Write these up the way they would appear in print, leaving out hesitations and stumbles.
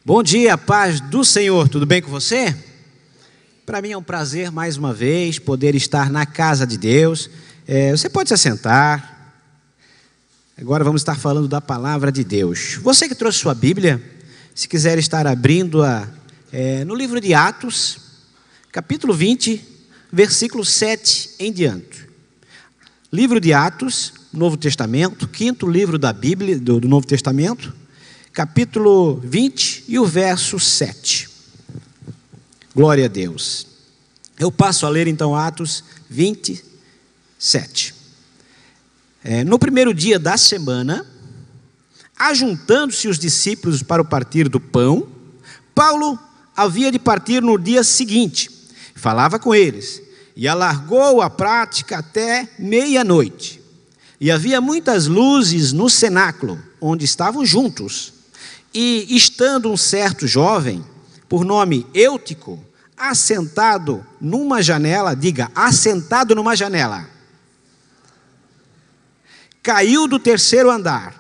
Bom dia, paz do Senhor, tudo bem com você? Para mim é um prazer mais uma vez poder estar na casa de Deus. Você pode se assentar. Agora vamos estar falando da palavra de Deus. Você que trouxe sua Bíblia, se quiser estar abrindo no livro de Atos, capítulo 20, versículo 7 em diante. Livro de Atos, Novo Testamento, quinto livro da Bíblia, do Novo Testamento, capítulo 20 e o verso 7. Glória a Deus. Eu passo a ler então Atos 27. No primeiro dia da semana, ajuntando-se os discípulos para o partir do pão, Paulo havia de partir no dia seguinte. Falava com eles e alargou a prática até meia-noite. E havia muitas luzes no cenáculo, onde estavam juntos. E estando um certo jovem, por nome Eutico, assentado numa janela, diga, assentado numa janela, caiu do terceiro andar,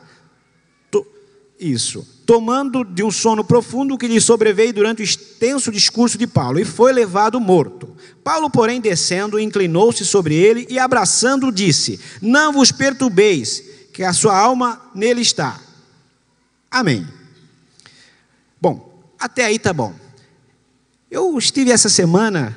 tomando de um sono profundo que lhe sobreveio durante o extenso discurso de Paulo, e foi levado morto. Paulo, porém, descendo, inclinou-se sobre ele e, abraçando-o, disse: não vos perturbeis, que a sua alma nele está. Amém. Bom, até aí tá bom. Eu estive essa semana,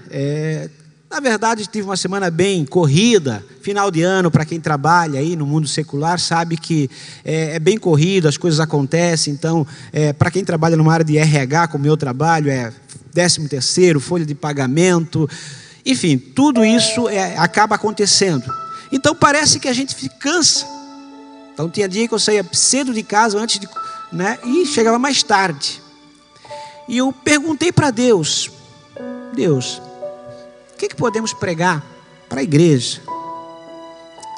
na verdade tive uma semana bem corrida, final de ano, para quem trabalha aí no mundo secular, sabe que é bem corrido, as coisas acontecem. Então, para quem trabalha numa área de RH, como eu trabalho, 13º, folha de pagamento, enfim, tudo isso acaba acontecendo. Então parece que a gente cansa. Então tinha dia que eu saía cedo de casa antes de, e chegava mais tarde. E eu perguntei para Deus, o que podemos pregar para a igreja?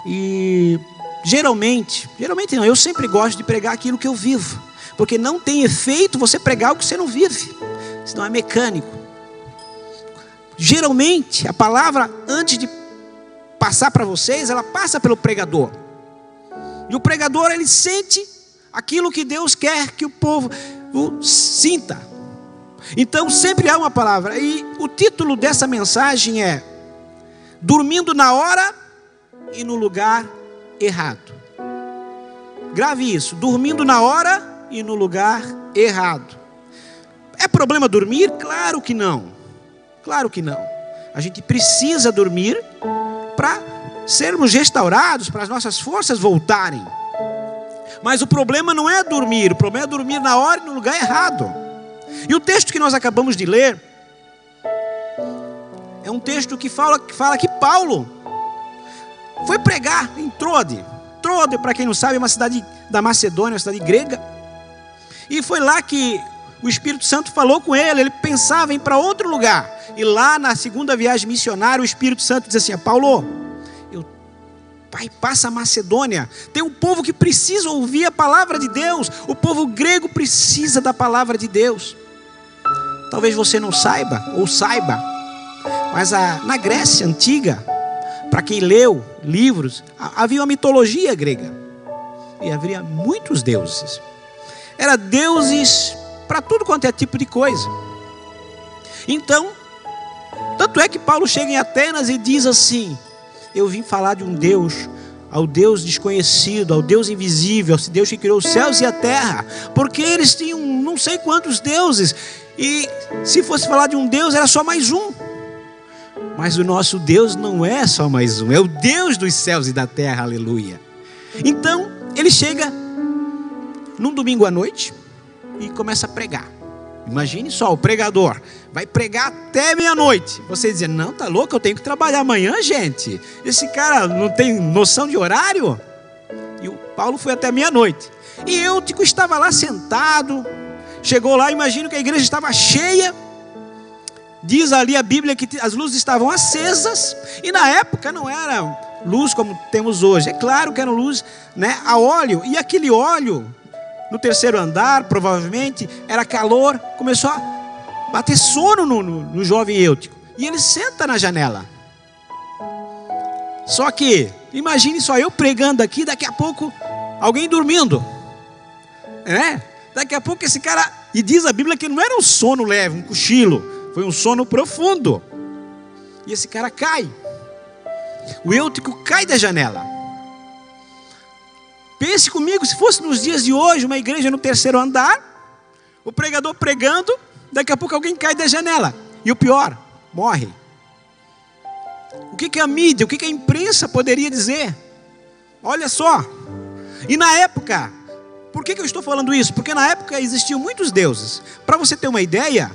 E geralmente não, eu sempre gosto de pregar aquilo que eu vivo, porque não tem efeito você pregar o que você não vive, senão é mecânico. Geralmente a palavra, antes de passar para vocês, ela passa pelo pregador, e o pregador, ele sente aquilo que Deus quer que o povo sinta. Então sempre há uma palavra, e o título dessa mensagem é dormindo na hora e no lugar errado. Grave isso, dormindo na hora e no lugar errado. É problema dormir? Claro que não, claro que não. A gente precisa dormir para sermos restaurados, para as nossas forças voltarem. Mas o problema não é dormir, o problema é dormir na hora e no lugar errado. E o texto que nós acabamos de ler é um texto que fala que Paulo foi pregar em Troade. Troade, para quem não sabe, é uma cidade da Macedônia, uma cidade grega. E foi lá que o Espírito Santo falou com ele. Ele pensava em ir para outro lugar. E lá na segunda viagem missionária, o Espírito Santo disse assim: Paulo, Pai, passa a Macedônia. Tem um povo que precisa ouvir a palavra de Deus. O povo grego precisa da palavra de Deus. Talvez você não saiba, ou saiba, mas na Grécia Antiga, para quem leu livros, havia uma mitologia grega. E havia muitos deuses. Era deuses para tudo quanto é tipo de coisa. Então, tanto é que Paulo chega em Atenas e diz assim: eu vim falar de um Deus, ao Deus desconhecido, ao Deus invisível, ao Deus que criou os céus e a terra, porque eles tinham não sei quantos deuses, e se fosse falar de um Deus era só mais um. Mas o nosso Deus não é só mais um, é o Deus dos céus e da terra, aleluia. Então ele chega num domingo à noite e começa a pregar. Imagine só, o pregador vai pregar até meia-noite. Você dizer: não, tá louco, eu tenho que trabalhar amanhã, gente. Esse cara não tem noção de horário. E o Paulo foi até meia-noite. E Eutico estava lá sentado. Chegou lá, imagino que a igreja estava cheia. Diz ali a Bíblia que as luzes estavam acesas. E na época não era luz como temos hoje. É claro que era luz, a óleo. E aquele óleo, no terceiro andar, provavelmente, era calor. Começou a bater sono no jovem Eutico. E ele senta na janela. Só que, imagine só, eu pregando aqui, daqui a pouco, alguém dormindo. Daqui a pouco esse cara E diz a Bíblia que não era um sono leve, um cochilo, foi um sono profundo. E esse cara cai. O Eutico cai da janela. Pense comigo, se fosse nos dias de hoje, uma igreja no 3º andar, o pregador pregando, daqui a pouco alguém cai da janela. E o pior, morre. O que a mídia, o que a imprensa poderia dizer? Olha só. E na época, por que eu estou falando isso? Porque na época existiam muitos deuses. Para você ter uma ideia,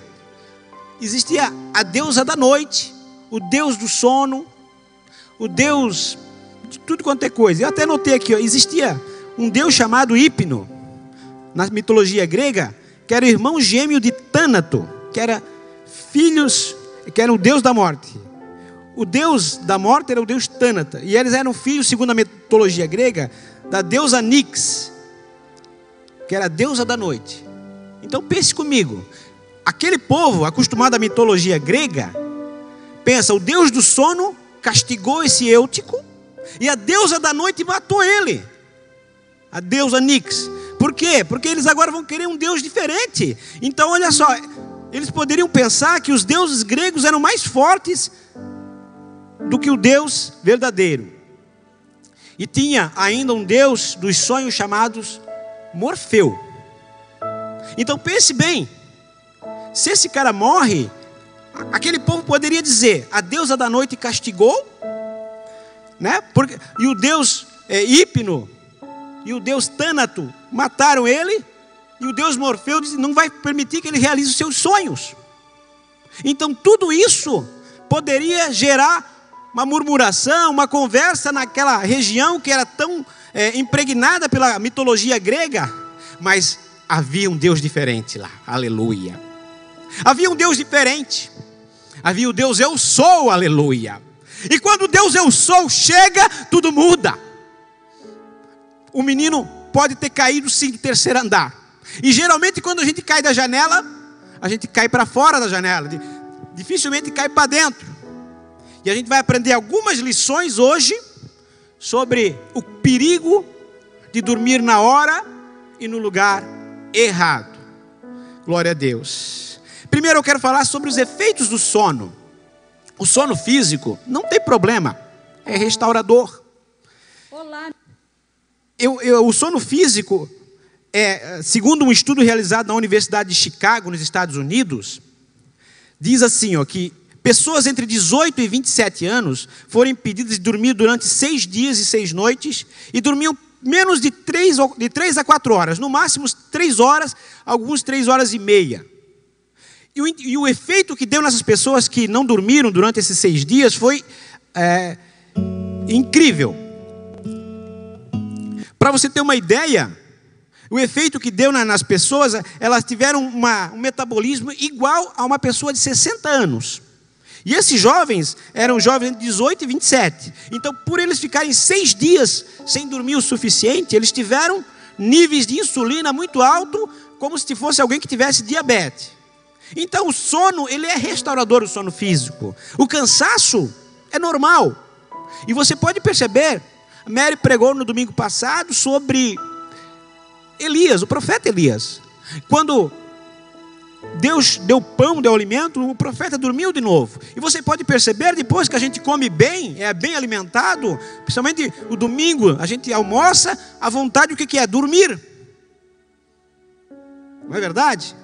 existia a deusa da noite, o deus do sono, o deus de tudo quanto é coisa. Eu até notei aqui, ó, existia um deus chamado Hipno, na mitologia grega, que era o irmão gêmeo de Tânato, que era o deus da morte. O deus da morte era o deus Tânata, e eles eram filhos, segundo a mitologia grega, da deusa Nix, que era a deusa da noite. Então pense comigo, aquele povo acostumado à mitologia grega, pensa, o deus do sono castigou esse Eutico, e a deusa da noite matou ele, a deusa Nix. Por quê? Porque eles agora vão querer um Deus diferente. Então olha só, eles poderiam pensar que os deuses gregos eram mais fortes do que o Deus verdadeiro. E tinha ainda um Deus dos sonhos chamados Morfeu. Então pense bem, se esse cara morre, aquele povo poderia dizer, a deusa da noite castigou, né? E o deus Hipno e o deus Tânato mataram ele, e o deus Morfeu não vai permitir que ele realize os seus sonhos. Então tudo isso poderia gerar uma murmuração, uma conversa naquela região que era tão impregnada pela mitologia grega, mas havia um Deus diferente lá, aleluia. Havia um Deus diferente, havia o Deus Eu Sou, aleluia. E quando o Deus Eu Sou chega, tudo muda. O menino pode ter caído sim do 3º andar, e geralmente quando a gente cai da janela, a gente cai para fora da janela, dificilmente cai para dentro. E a gente vai aprender algumas lições hoje sobre o perigo de dormir na hora e no lugar errado. Glória a Deus. Primeiro eu quero falar sobre os efeitos do sono. O sono físico não tem problema, é restaurador. Olá. O sono físico, segundo um estudo realizado na Universidade de Chicago, nos Estados Unidos, diz assim, ó, que pessoas entre 18 e 27 anos foram impedidas de dormir durante 6 dias e 6 noites e dormiam menos de 3 a 4 horas, no máximo 3 horas, alguns 3 horas e meia. E o efeito que deu nessas pessoas que não dormiram durante esses 6 dias foi incrível. Para você ter uma ideia, o efeito que deu nas pessoas, elas tiveram um metabolismo igual a uma pessoa de 60 anos. E esses jovens eram jovens entre 18 e 27. Então, por eles ficarem 6 dias sem dormir o suficiente, eles tiveram níveis de insulina muito alto, como se fosse alguém que tivesse diabetes. Então, o sono, ele é restaurador, o sono físico. O cansaço é normal. E você pode perceber, a Mary pregou no domingo passado sobre Elias, o profeta Elias. Quando Deus deu pão, deu alimento, o profeta dormiu de novo. E você pode perceber, depois que a gente come bem, é bem alimentado, principalmente o domingo, a gente almoça, a vontade o que é? Dormir. Não é verdade?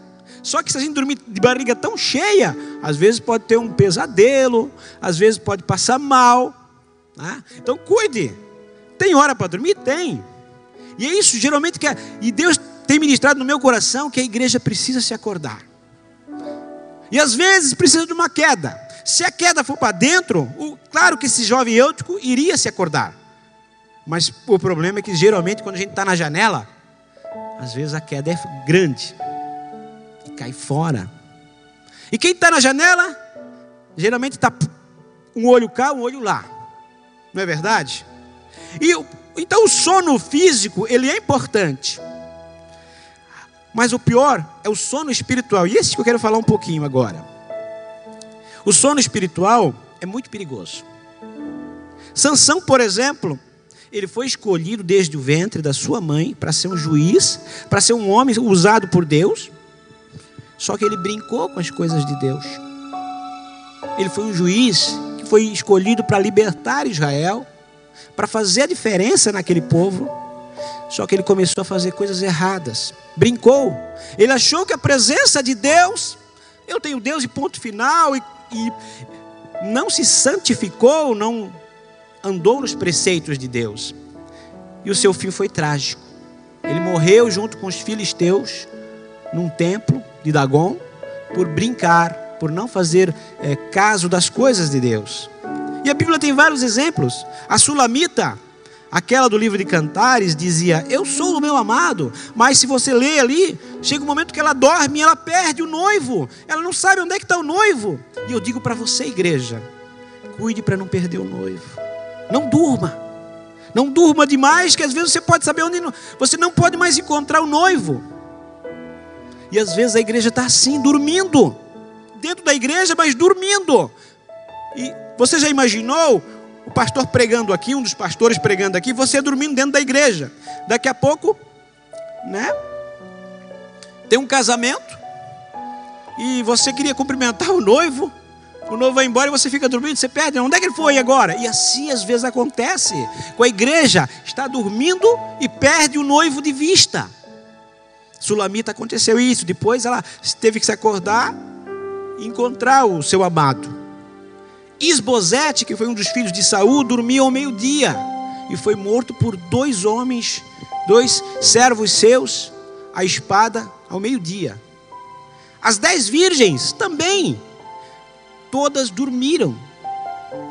Só que se a gente dormir de barriga tão cheia, às vezes pode ter um pesadelo, às vezes pode passar mal, né? Então cuide. Tem hora para dormir? Tem. E é isso geralmente que e Deus tem ministrado no meu coração que a igreja precisa se acordar. E às vezes precisa de uma queda. Se a queda for para dentro, claro que esse jovem Eutico iria se acordar. Mas o problema é que geralmente quando a gente está na janela, às vezes a queda é grande e cai fora. E quem está na janela, geralmente está um olho cá, um olho lá. Não é verdade? Então o sono físico, ele é importante. Mas o pior é o sono espiritual. E esse que eu quero falar um pouquinho agora. O sono espiritual é muito perigoso. Sansão, por exemplo, ele foi escolhido desde o ventre da sua mãe para ser um juiz, para ser um homem usado por Deus. Só que ele brincou com as coisas de Deus. Ele foi um juiz que foi escolhido para libertar Israel, para fazer a diferença naquele povo. Só que ele começou a fazer coisas erradas. Brincou. Ele achou que a presença de Deus, eu tenho Deus e ponto final, e não se santificou, não andou nos preceitos de Deus. E o seu fim foi trágico. Ele morreu junto com os filisteus num templo de Dagon, por brincar, por não fazer caso das coisas de Deus. E a Bíblia tem vários exemplos. A Sulamita, aquela do livro de Cantares, dizia: eu sou o meu amado. Mas se você lê ali, chega um momento que ela dorme e ela perde o noivo. Ela não sabe onde é que está o noivo. E eu digo para você, igreja, cuide para não perder o noivo. Não durma. Não durma demais, que às vezes você pode saber onde você não pode mais encontrar o noivo. E às vezes a igreja está assim, dormindo. Dentro da igreja, mas dormindo. E você já imaginou o pastor pregando aqui, um dos pastores pregando aqui, você dormindo dentro da igreja? Daqui a pouco, né? Tem um casamento e você queria cumprimentar o noivo vai embora e você fica dormindo, você perde. Onde é que ele foi agora? E assim às vezes acontece com a igreja, está dormindo e perde o noivo de vista. Sulamita aconteceu isso. Depois ela teve que se acordar e encontrar o seu amado. Isbosete, que foi um dos filhos de Saul, dormiu ao meio-dia e foi morto por 2 homens, 2 servos seus, a espada ao meio-dia. As 10 virgens também, todas dormiram.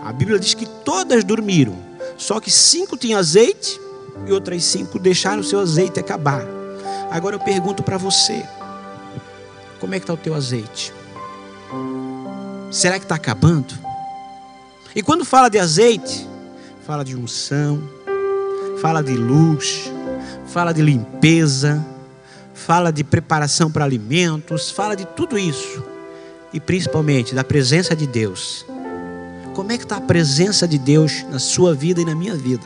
A Bíblia diz que todas dormiram, só que 5 tinham azeite e outras 5 deixaram o seu azeite acabar. Agora eu pergunto para você, como é que está o teu azeite? Será que está acabando? E quando fala de azeite, fala de unção, fala de luz, fala de limpeza, fala de preparação para alimentos, fala de tudo isso. E principalmente da presença de Deus. Como é que está a presença de Deus na sua vida e na minha vida?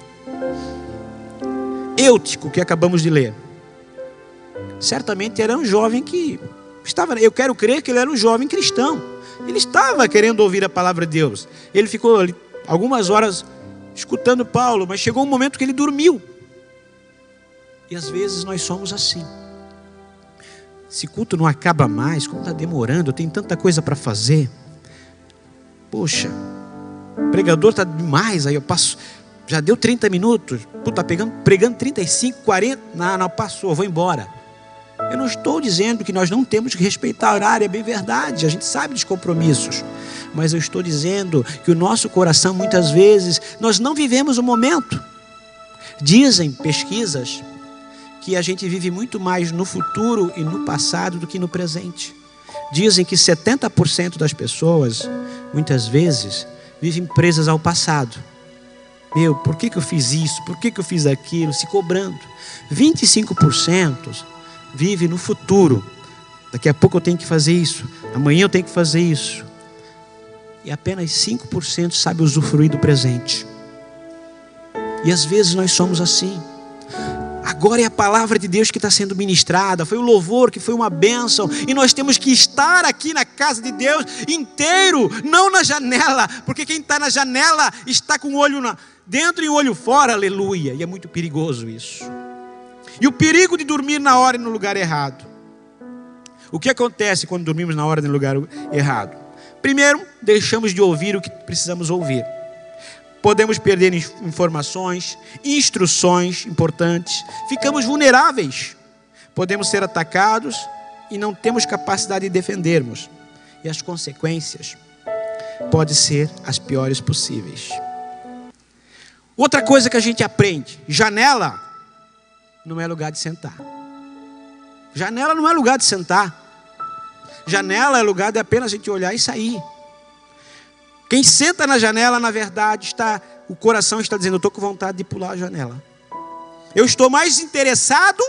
Eutico, que acabamos de ler, certamente era um jovem que estava, eu quero crer que ele era um jovem cristão. Ele estava querendo ouvir a palavra de Deus. Ele ficou ali algumas horas escutando Paulo, mas chegou um momento que ele dormiu. E às vezes nós somos assim. Esse culto não acaba mais, como está demorando, eu tenho tanta coisa para fazer. Poxa, o pregador está demais, aí eu passo, já deu 30 minutos, está pregando 35, 40, não passou, eu vou embora. Eu não estou dizendo que nós não temos que respeitar o horário, é bem verdade, a gente sabe dos compromissos. Mas eu estou dizendo que o nosso coração, muitas vezes, nós não vivemos o momento. Dizem pesquisas que a gente vive muito mais no futuro e no passado do que no presente. Dizem que 70% das pessoas, muitas vezes, vivem presas ao passado. Por que eu fiz isso? Por que eu fiz aquilo? Se cobrando. 25% vive no futuro. Daqui a pouco eu tenho que fazer isso. Amanhã eu tenho que fazer isso. E apenas 5% sabe usufruir do presente. E às vezes nós somos assim. Agora é a palavra de Deus que está sendo ministrada. Foi o louvor que foi uma bênção. E nós temos que estar aqui na casa de Deus inteiro, não na janela. Porque quem está na janela está com o olho dentro e o olho fora, aleluia. E é muito perigoso isso. E o perigo de dormir na hora e no lugar errado. O que acontece quando dormimos na hora e no lugar errado? Primeiro, deixamos de ouvir o que precisamos ouvir. Podemos perder informações, instruções importantes. Ficamos vulneráveis. Podemos ser atacados e não temos capacidade de defendermos. E as consequências podem ser as piores possíveis. Outra coisa que a gente aprende: janela não é lugar de sentar. Janela não é lugar de sentar. Janela é lugar de apenas a gente olhar e sair. Quem senta na janela, na verdade, o coração está dizendo: eu estou com vontade de pular a janela. Eu estou mais interessado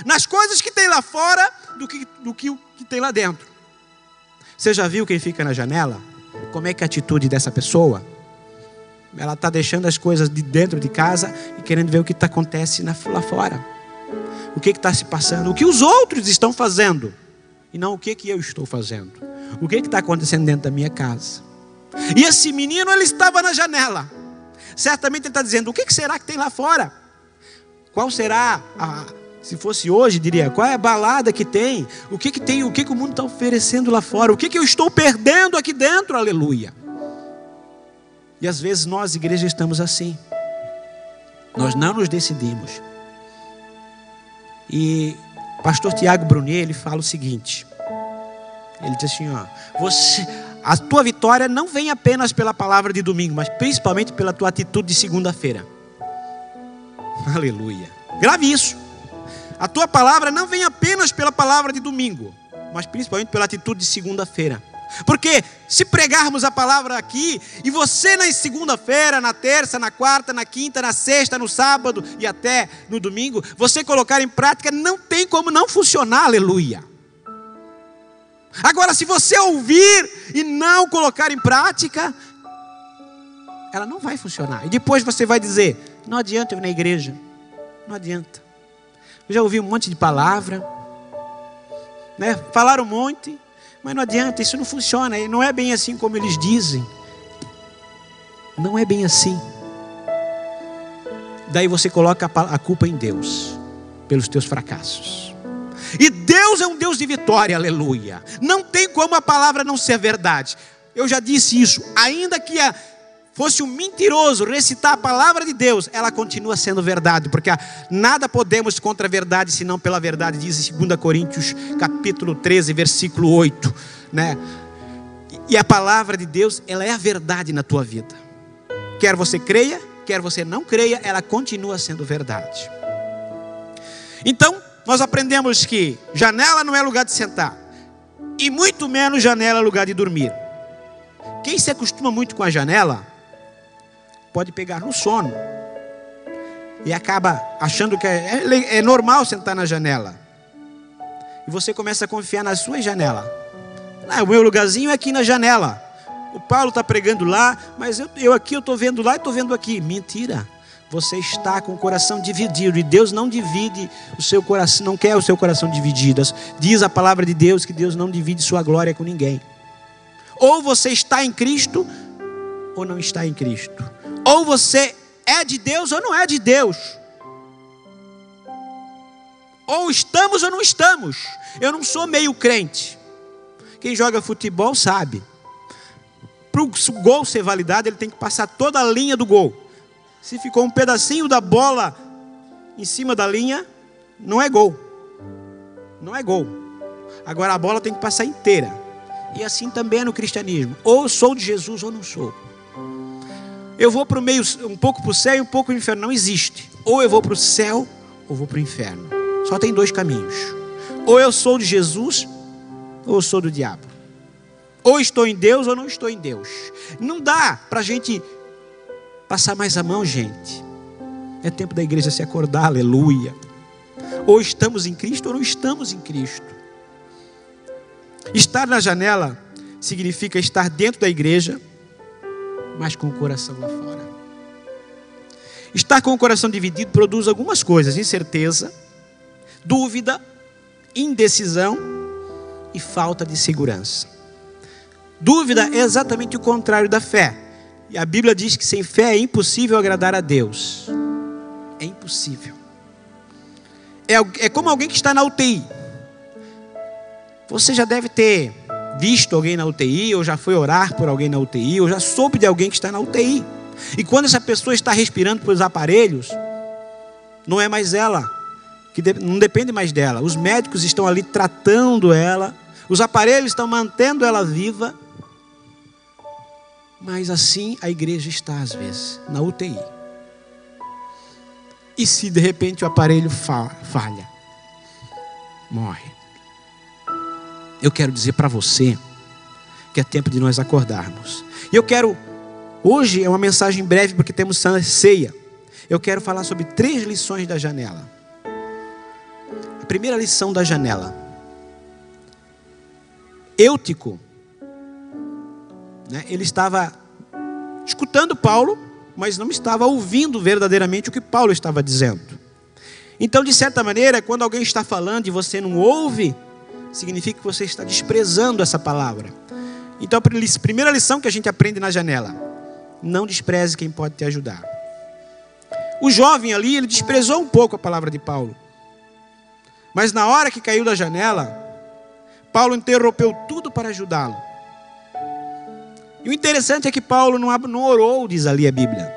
nas coisas que tem lá fora do que o que tem lá dentro. Você já viu quem fica na janela? Como é que é a atitude dessa pessoa? Ela está deixando as coisas de dentro de casa e querendo ver o que acontece lá fora. O que está se passando? O que os outros estão fazendo? e não o que eu estou fazendo. O que está acontecendo dentro da minha casa? E esse menino, ele estava na janela. Certamente ele está dizendo: o que será que tem lá fora? Qual será se fosse hoje, diria, qual é a balada que tem? O que tem? O que o mundo está oferecendo lá fora? O que eu estou perdendo aqui dentro? Aleluia. E às vezes nós, igreja, estamos assim. Nós não nos decidimos. E o pastor Tiago Brunet, ele fala o seguinte. Ele diz assim, a tua vitória não vem apenas pela palavra de domingo, mas principalmente pela tua atitude de segunda-feira. Aleluia. Grave isso. A tua palavra não vem apenas pela palavra de domingo, mas principalmente pela atitude de segunda-feira. Porque se pregarmos a palavra aqui, e você na segunda-feira, na terça, na quarta, na quinta, na sexta, no sábado e até no domingo, você colocar em prática, não tem como não funcionar, aleluia. Agora, se você ouvir e não colocar em prática, ela não vai funcionar. E depois você vai dizer: não adianta eu ir na igreja, não adianta. Eu já ouvi um monte de palavra, né? Falaram um monte, mas não adianta, isso não funciona. Não é bem assim como eles dizem. Não é bem assim. Daí você coloca a culpa em Deus pelos teus fracassos. E Deus é um Deus de vitória, aleluia. Não tem como a palavra não ser verdade. Eu já disse isso. Ainda que fosse um mentiroso recitar a palavra de Deus, ela continua sendo verdade, porque nada podemos contra a verdade, senão pela verdade, diz em 2 Coríntios capítulo 13, versículo 8, né? E a palavra de Deus, ela é a verdade na tua vida. Quer você creia, quer você não creia, ela continua sendo verdade. Então, nós aprendemos que janela não é lugar de sentar, e muito menos janela é lugar de dormir. Quem se acostuma muito com a janela pode pegar no sono e acaba achando que é normal sentar na janela. E você começa a confiar na sua janela. O meu lugarzinho é aqui na janela. O Paulo está pregando lá, mas eu aqui eu estou vendo lá e estou vendo aqui. Mentira. Você está com o coração dividido, e Deus não divide o seu coração, não quer o seu coração dividido. Diz a palavra de Deus que Deus não divide sua glória com ninguém. Ou você está em Cristo, ou não está em Cristo. Ou você é de Deus ou não é de Deus. Ou estamos ou não estamos. Eu não sou meio crente. Quem joga futebol sabe. Para o gol ser validado, ele tem que passar toda a linha do gol. Se ficou um pedacinho da bola em cima da linha, não é gol. Não é gol. Agora a bola tem que passar inteira. E assim também é no cristianismo. Ou eu sou de Jesus ou não sou. Eu vou para o meio, um pouco para o céu e um pouco para o inferno. Não existe. Ou eu vou para o céu, ou vou para o inferno. Só tem dois caminhos. Ou eu sou de Jesus, ou eu sou do diabo. Ou estou em Deus, ou não estou em Deus. Não dá para a gente passar mais a mão, gente. É tempo da igreja se acordar, aleluia. Ou estamos em Cristo, ou não estamos em Cristo. Estar na janela significa estar dentro da igreja, mas com o coração lá fora. Estar com o coração dividido produz algumas coisas: incerteza, dúvida, indecisão e falta de segurança. Dúvida é exatamente o contrário da fé. E a Bíblia diz que sem fé é impossível agradar a Deus. É impossível. É como alguém que está na UTI. Você já deve ter visto alguém na UTI, ou já foi orar por alguém na UTI, ou já soube de alguém que está na UTI. E quando essa pessoa está respirando pelos aparelhos, não é mais ela, não depende mais dela. Os médicos estão ali tratando ela, os aparelhos estão mantendo ela viva. Mas assim a igreja está às vezes, na UTI. E se de repente o aparelho falha, morre. Eu quero dizer para você que é tempo de nós acordarmos. E eu quero, hoje é uma mensagem breve porque temos ceia. Eu quero falar sobre 3 lições da janela. A primeira lição da janela. Eutico, né, ele estava escutando Paulo, mas não estava ouvindo verdadeiramente o que Paulo estava dizendo. Então, de certa maneira, quando alguém está falando e você não ouve, significa que você está desprezando essa palavra. Então, a primeira lição que a gente aprende na janela: não despreze quem pode te ajudar. O jovem ali, ele desprezou um pouco a palavra de Paulo. Mas na hora que caiu da janela, Paulo interrompeu tudo para ajudá-lo. E o interessante é que Paulo não orou, diz ali a Bíblia.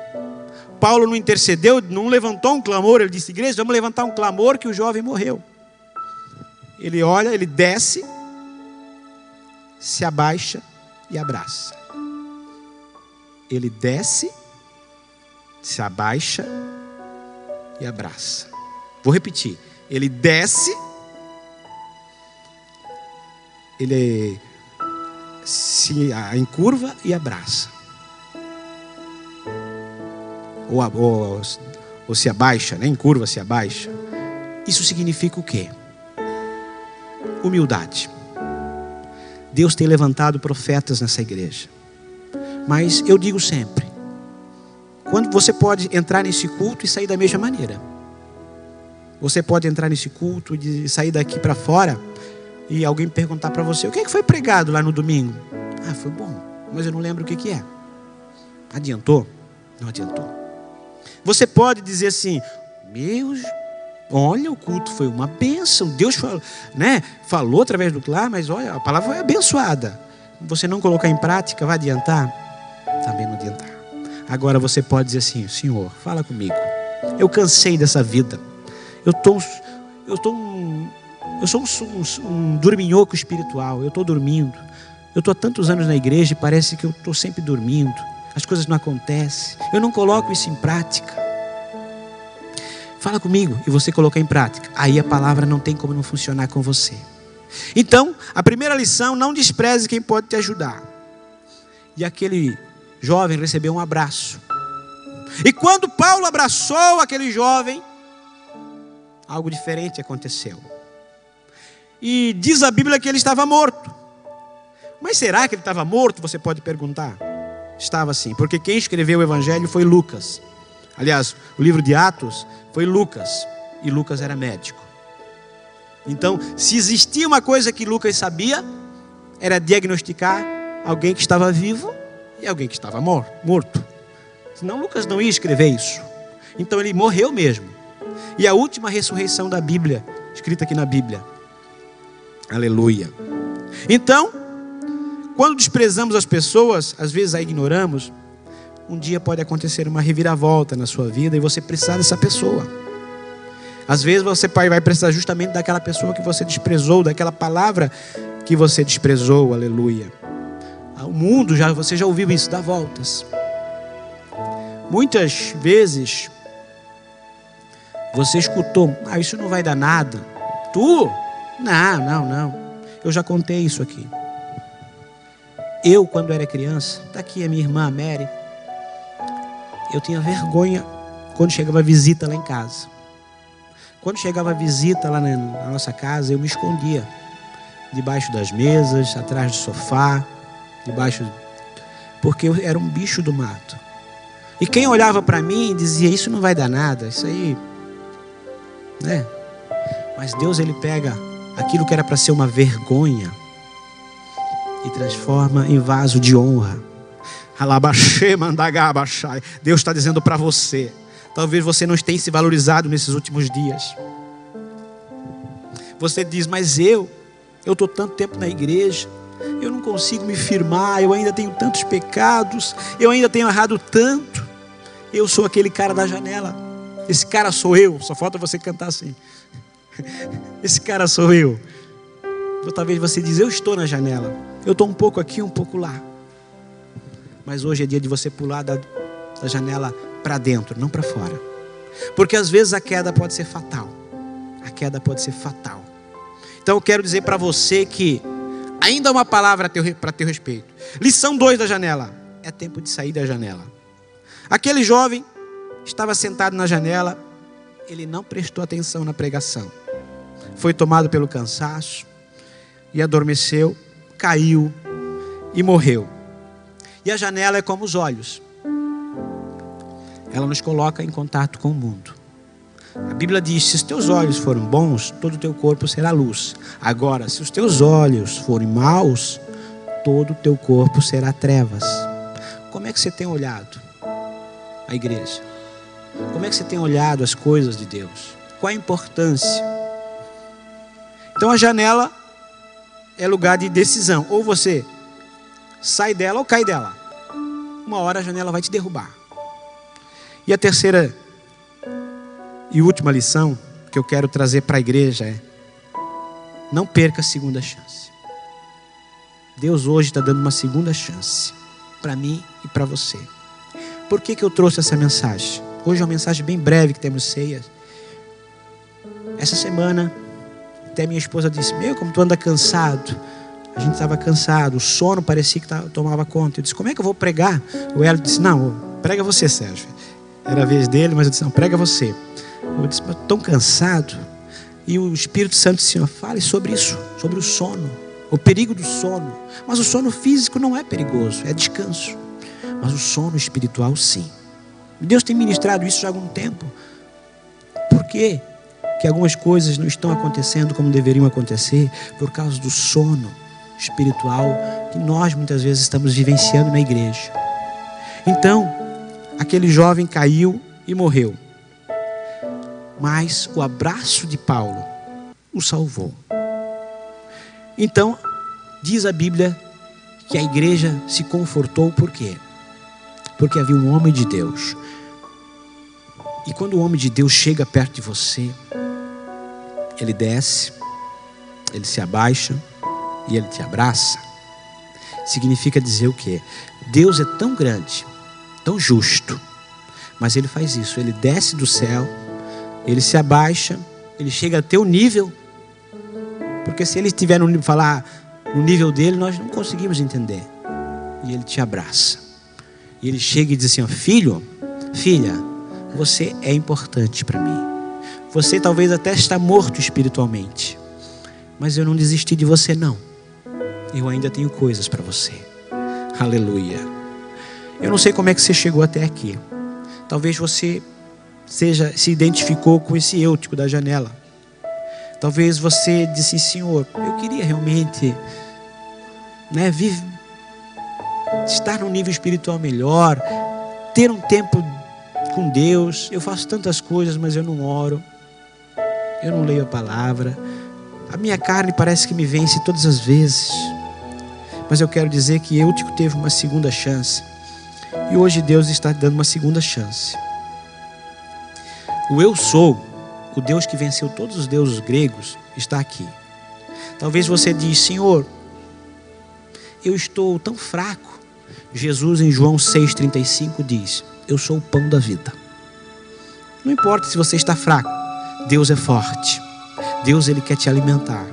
Paulo não intercedeu, não levantou um clamor. Ele disse: igreja, vamos levantar um clamor que o jovem morreu. Ele olha, ele desce, se abaixa e abraça. Ele desce, se abaixa e abraça. Vou repetir. Ele desce, ele se encurva e abraça. Ou se abaixa, né? Encurva, se abaixa. Isso significa o quê? Humildade. Deus tem levantado profetas nessa igreja. Mas eu digo sempre: quando você pode entrar nesse culto e sair da mesma maneira. Você pode entrar nesse culto e sair daqui para fora e alguém perguntar para você: o que é que foi pregado lá no domingo? Ah, foi bom, mas eu não lembro o que é. Adiantou? Não adiantou. Você pode dizer assim: olha, o culto foi uma bênção. Deus falou, né? Falou através do clã, mas olha, a palavra foi abençoada. Você não colocar em prática, vai adiantar? Também não adiantar. Agora você pode dizer assim: Senhor, fala comigo. Eu cansei dessa vida. Eu sou um dorminhoco espiritual. Eu estou dormindo. Eu estou há tantos anos na igreja e parece que eu estou sempre dormindo. As coisas não acontecem. Eu não coloco isso em prática. Fala comigo e você colocar em prática. Aí a palavra não tem como não funcionar com você. Então, a primeira lição: não despreze quem pode te ajudar. E aquele jovem recebeu um abraço. E quando Paulo abraçou aquele jovem, algo diferente aconteceu. E diz a Bíblia que ele estava morto. Mas será que ele estava morto? Você pode perguntar. Estava sim, porque quem escreveu o Evangelho foi Lucas. Aliás, o livro de Atos foi Lucas. E Lucas era médico. Então, se existia uma coisa que Lucas sabia, era diagnosticar alguém que estava vivo e alguém que estava morto. Senão Lucas não ia escrever isso. Então ele morreu mesmo. E a última ressurreição da Bíblia, escrita aqui na Bíblia. Aleluia. Então, quando desprezamos as pessoas, às vezes a ignoramos, um dia pode acontecer uma reviravolta na sua vida e você precisar dessa pessoa. Às vezes você vai precisar justamente daquela pessoa que você desprezou, daquela palavra que você desprezou. Aleluia. O mundo, você já ouviu isso, dá voltas. Muitas vezes você escutou: isso não vai dar nada. Tu? Não. Eu já contei isso aqui. Eu, quando era criança, está aqui a minha irmã Mary, eu tinha vergonha quando chegava visita lá em casa. Quando chegava visita lá na nossa casa, eu me escondia debaixo das mesas, atrás do sofá, porque eu era um bicho do mato. E quem olhava para mim dizia: isso não vai dar nada, isso aí, né? Mas Deus, ele pega aquilo que era para ser uma vergonha e transforma em vaso de honra. Deus está dizendo para você: talvez você não tenha se valorizado nesses últimos dias. Você diz: mas eu estou tanto tempo na igreja, eu não consigo me firmar, eu ainda tenho tantos pecados, eu ainda tenho errado tanto. Eu sou aquele cara da janela. Esse cara sou eu. Só falta você cantar assim. Esse cara sou eu. Ou talvez você diz: eu estou na janela, eu estou um pouco aqui, um pouco lá. Mas hoje é dia de você pular da janela para dentro, não para fora. Porque às vezes a queda pode ser fatal. A queda pode ser fatal. Então eu quero dizer para você que ainda há uma palavra para teu respeito. Lição 2 da janela: é tempo de sair da janela. Aquele jovem estava sentado na janela, ele não prestou atenção na pregação. Foi tomado pelo cansaço e adormeceu, caiu e morreu. E a janela é como os olhos. Ela nos coloca em contato com o mundo. A Bíblia diz: se os teus olhos forem bons, todo o teu corpo será luz. Agora, se os teus olhos forem maus, todo o teu corpo será trevas. Como é que você tem olhado a igreja? Como é que você tem olhado as coisas de Deus? Qual a importância? Então a janela é lugar de decisão. Ou você sai dela ou cai dela. Uma hora a janela vai te derrubar. E a terceira e última lição que eu quero trazer para a igreja é: não perca a segunda chance. Deus hoje está dando uma segunda chance para mim e para você. Por que eu trouxe essa mensagem? Hoje é uma mensagem bem breve, que temos ceia. Essa semana até minha esposa disse: meu, como tu anda cansado. A gente estava cansado, o sono parecia que tomava conta. Eu disse: como é que eu vou pregar? O Hélio disse: não, prega você, Sérgio. Era a vez dele, mas eu disse: não, prega você. Eu disse: mas estou tão cansado. E o Espírito Santo disse: Senhor, fale sobre isso, sobre o sono, o perigo do sono. Mas o sono físico não é perigoso, é descanso. Mas o sono espiritual, sim. Deus tem ministrado isso já há algum tempo. Por quê que algumas coisas não estão acontecendo como deveriam acontecer? Por causa do sono espiritual que nós muitas vezes estamos vivenciando na igreja. Então, aquele jovem caiu e morreu. Mas o abraço de Paulo o salvou. Então, diz a Bíblia que a igreja se confortou. Por quê? Porque havia um homem de Deus. E quando o homem de Deus chega perto de você, ele desce, ele se abaixa e ele te abraça. Significa dizer o quê? Deus é tão grande, tão justo, mas ele faz isso. Ele desce do céu, ele se abaixa, ele chega a teu nível. Porque se ele estiver no nível, falar no nível dele, nós não conseguimos entender. E ele te abraça. E ele chega e diz assim: ó, filho, filha, você é importante para mim. Você talvez até está morto espiritualmente, mas eu não desisti de você, não. Eu ainda tenho coisas para você. Aleluia. Eu não sei como é que você chegou até aqui. Talvez você se identificou com esse Eutico da janela. Talvez você disse: Senhor, eu queria realmente estar num nível espiritual melhor, ter um tempo com Deus. Eu faço tantas coisas, mas eu não oro, eu não leio a palavra, a minha carne parece que me vence todas as vezes. Mas eu quero dizer que Eutico teve uma segunda chance, e hoje Deus está dando uma segunda chance. O eu sou, o Deus que venceu todos os deuses gregos, está aqui. Talvez você diz: Senhor, eu estou tão fraco. Jesus em João 6,35 diz: eu sou o pão da vida. Não importa se você está fraco, Deus é forte. Deus, Ele quer te alimentar.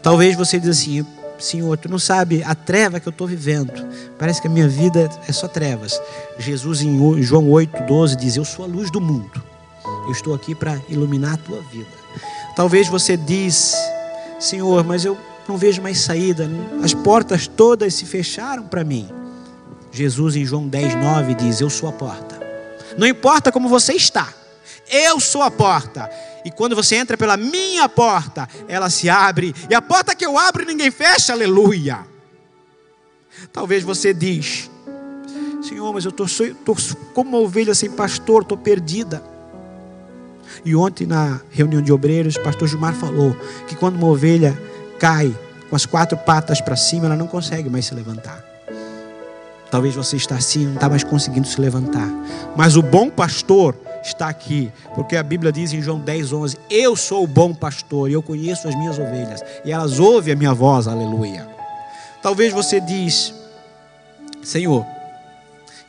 Talvez você diz assim: Senhor, tu não sabe a treva que eu estou vivendo. Parece que a minha vida é só trevas. Jesus em João 8,12 diz: eu sou a luz do mundo. Eu estou aqui para iluminar a tua vida. Talvez você diz: Senhor, mas eu não vejo mais saída. As portas todas se fecharam para mim. Jesus em João 10,9 diz: eu sou a porta. Não importa como você está, eu sou a porta. E quando você entra pela minha porta, ela se abre. E a porta que eu abro ninguém fecha, aleluia. Talvez você diz: Senhor, mas eu estou como uma ovelha sem pastor, estou perdida. E ontem na reunião de obreiros, o pastor Gilmar falou que quando uma ovelha cai com as 4 patas para cima, ela não consegue mais se levantar. Talvez você está assim, não está mais conseguindo se levantar. Mas o bom pastor está aqui, porque a Bíblia diz em João 10,11: eu sou o bom pastor e eu conheço as minhas ovelhas e elas ouvem a minha voz, aleluia. Talvez você diz: Senhor,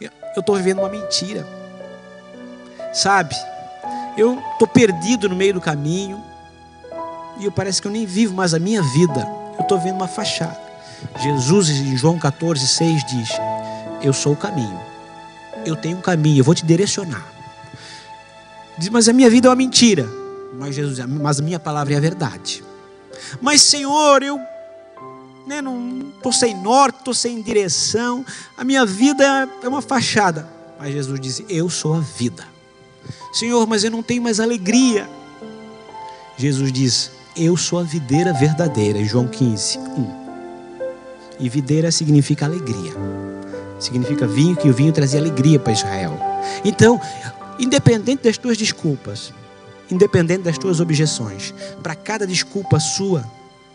eu estou vivendo uma mentira, sabe? Eu estou perdido no meio do caminho e parece que eu nem vivo mais a minha vida. Eu estou vendo uma fachada. Jesus em João 14,6 diz: eu sou o caminho, eu tenho um caminho, eu vou te direcionar. Diz: mas a minha vida é uma mentira. Mas Jesus diz: mas a minha palavra é a verdade. Mas Senhor, eu não estou sem norte, estou sem direção, a minha vida é uma fachada. Mas Jesus diz: eu sou a vida. Senhor, mas eu não tenho mais alegria, Jesus diz: eu sou a videira verdadeira, em João 15:1. E videira significa alegria, significa vinho, que o vinho trazia alegria para Israel. Então, independente das tuas desculpas, independente das tuas objeções, para cada desculpa sua,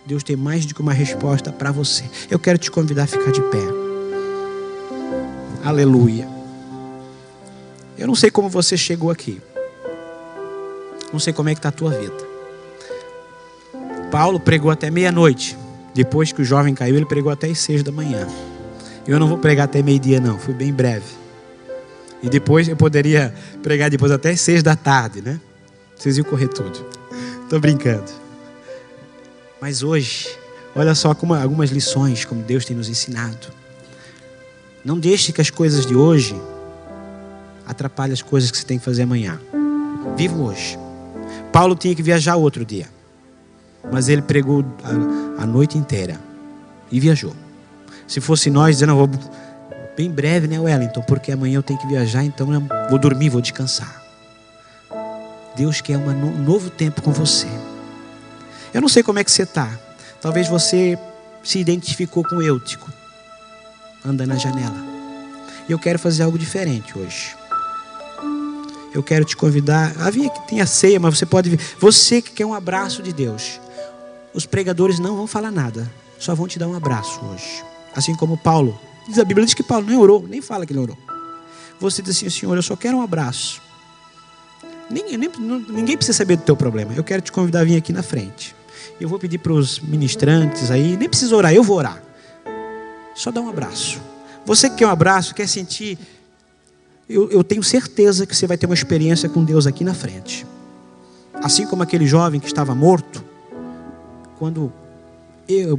Deus tem mais do que uma resposta para você. Eu quero te convidar a ficar de pé. Aleluia. Eu não sei como você chegou aqui, não sei como é que está a tua vida. Paulo pregou até meia-noite. Depois que o jovem caiu, ele pregou até as 6 da manhã. Eu não vou pregar até meio-dia não, fui bem breve. E depois eu poderia pregar depois até as 6 da tarde, né? Vocês iam correr tudo. Estou brincando. Mas hoje, olha só algumas lições como Deus tem nos ensinado. Não deixe que as coisas de hoje atrapalhem as coisas que você tem que fazer amanhã. Viva hoje. Paulo tinha que viajar outro dia, mas ele pregou a noite inteira e viajou. Se fosse nós dizendo, eu vou bem breve, né, Wellington, porque amanhã eu tenho que viajar, então eu vou dormir, vou descansar. Deus quer um novo tempo com você. Eu não sei como é que você está. Talvez você se identificou com Eutico, anda na janela. E eu quero fazer algo diferente hoje. Eu quero te convidar a vir aqui, tem a ceia, mas você pode vir. Você que quer um abraço de Deus. Os pregadores não vão falar nada, só vão te dar um abraço hoje. Assim como Paulo. A Bíblia diz que Paulo nem orou, nem fala que ele orou. Você diz assim: Senhor, eu só quero um abraço. Ninguém precisa saber do teu problema. Eu quero te convidar a vir aqui na frente. Eu vou pedir para os ministrantes aí, nem precisa orar, eu vou orar. Só dá um abraço. Você que quer um abraço, quer sentir, eu tenho certeza que você vai ter uma experiência com Deus aqui na frente. Assim como aquele jovem que estava morto, quando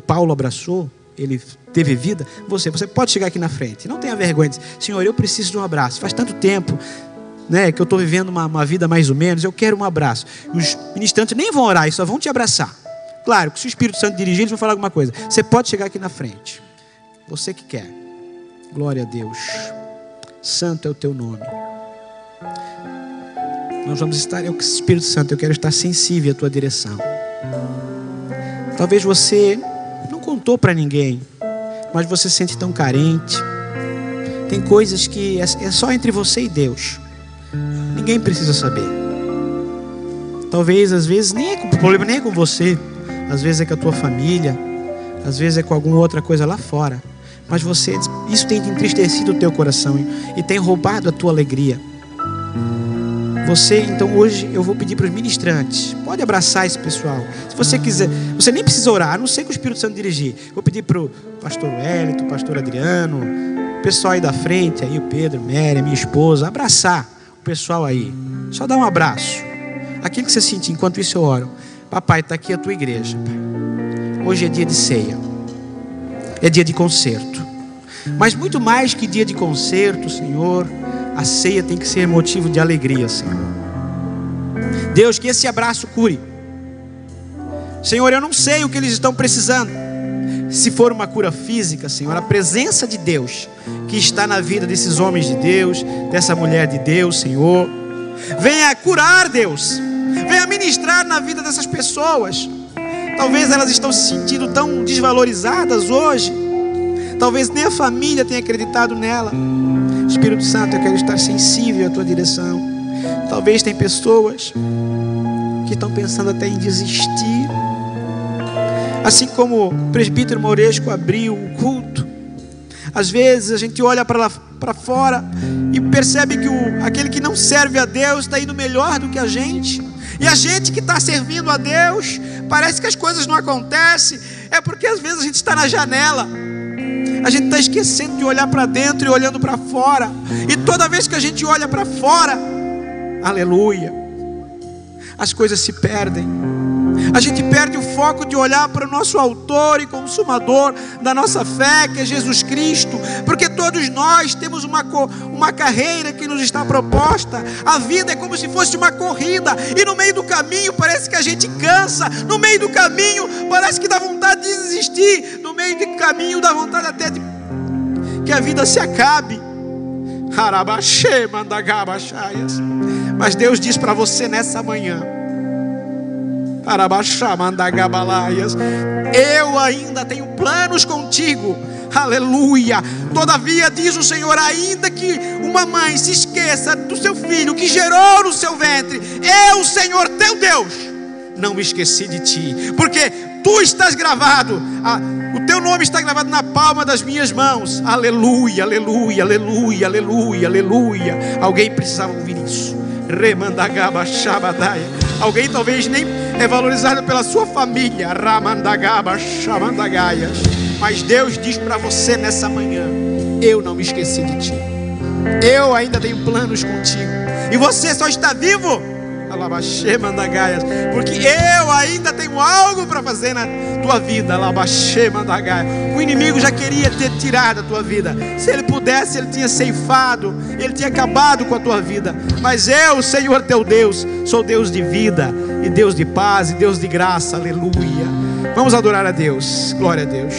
Paulo abraçou, ele teve vida. Você pode chegar aqui na frente, não tenha vergonha de dizer: Senhor, eu preciso de um abraço. Faz tanto tempo, né, que eu estou vivendo uma vida mais ou menos, eu quero um abraço. Os ministrantes nem vão orar, eles só vão te abraçar. Claro que se o Espírito Santo dirigir, eles vão falar alguma coisa. Você pode chegar aqui na frente. Você que quer. Glória a Deus. Santo é o teu nome. Nós vamos estar, Espírito Santo, eu quero estar sensível à tua direção. Talvez você não contou para ninguém, mas você se sente tão carente. Tem coisas que é só entre você e Deus. Ninguém precisa saber. Talvez, às vezes, o problema nem é com você. Às vezes é com a tua família. Às vezes é com alguma outra coisa lá fora. Mas isso tem entristecido o teu coração e tem roubado a tua alegria. Então hoje eu vou pedir para os ministrantes, pode abraçar esse pessoal. Se você quiser, você nem precisa orar, a não ser que o Espírito Santo dirigir. Vou pedir para o pastor Wellington, o pastor Adriano, o pessoal aí da frente, aí o Pedro, Mary, minha esposa, abraçar o pessoal aí. Só dá um abraço. Aquilo que você sentir, enquanto isso eu oro. Papai, está aqui a tua igreja, Pai. Hoje é dia de ceia. É dia de concerto. Mas muito mais que dia de concerto, Senhor, a ceia tem que ser motivo de alegria, Senhor. Deus, que esse abraço cure. Senhor, eu não sei o que eles estão precisando. Se for uma cura física, Senhor, a presença de Deus que está na vida desses homens de Deus, dessa mulher de Deus, Senhor, venha curar, Deus. Venha ministrar na vida dessas pessoas. Talvez elas estão se sentindo tão desvalorizadas hoje. Talvez nem a família tenha acreditado nela. Espírito Santo, eu quero estar sensível à tua direção. Talvez tem pessoas que estão pensando até em desistir. Assim como o presbítero Moresco abriu o culto, às vezes a gente olha para fora e percebe que aquele que não serve a Deus está indo melhor do que a gente. E a gente que está servindo a Deus, parece que as coisas não acontecem. É porque às vezes a gente está na janela. A gente está esquecendo de olhar para dentro e olhando para fora. E toda vez que a gente olha para fora, aleluia, as coisas se perdem. A gente perde o foco de olhar para o nosso autor e consumador da nossa fé, que é Jesus Cristo. Porque todos nós temos uma carreira que nos está proposta. A vida é como se fosse uma corrida. E no meio do caminho parece que a gente cansa. No meio do caminho parece que dá vontade de desistir. No meio do caminho dá vontade até de que a vida se acabe. Mas Deus diz para você nessa manhã: Eu ainda tenho planos contigo. Aleluia. Todavia, diz o Senhor, ainda que uma mãe se esqueça do seu filho que gerou no seu ventre, eu, Senhor teu Deus, não me esqueci de ti, porque tu estás gravado, o teu nome está gravado na palma das minhas mãos. Aleluia, aleluia, aleluia, aleluia, aleluia. Alguém precisava ouvir isso. Remandagaba Shabadaya. Alguém talvez nem é valorizado pela sua família. Ramandagaba Shabandagaias. Mas Deus diz para você nessa manhã: eu não me esqueci de ti. Eu ainda tenho planos contigo. E você só está vivo porque eu ainda tenho algo para fazer na tua vida. O inimigo já queria ter tirado a tua vida. Se ele pudesse, ele tinha ceifado, ele tinha acabado com a tua vida. Mas eu, Senhor teu Deus, sou Deus de vida, e Deus de paz, e Deus de graça. Aleluia. Vamos adorar a Deus. Glória a Deus.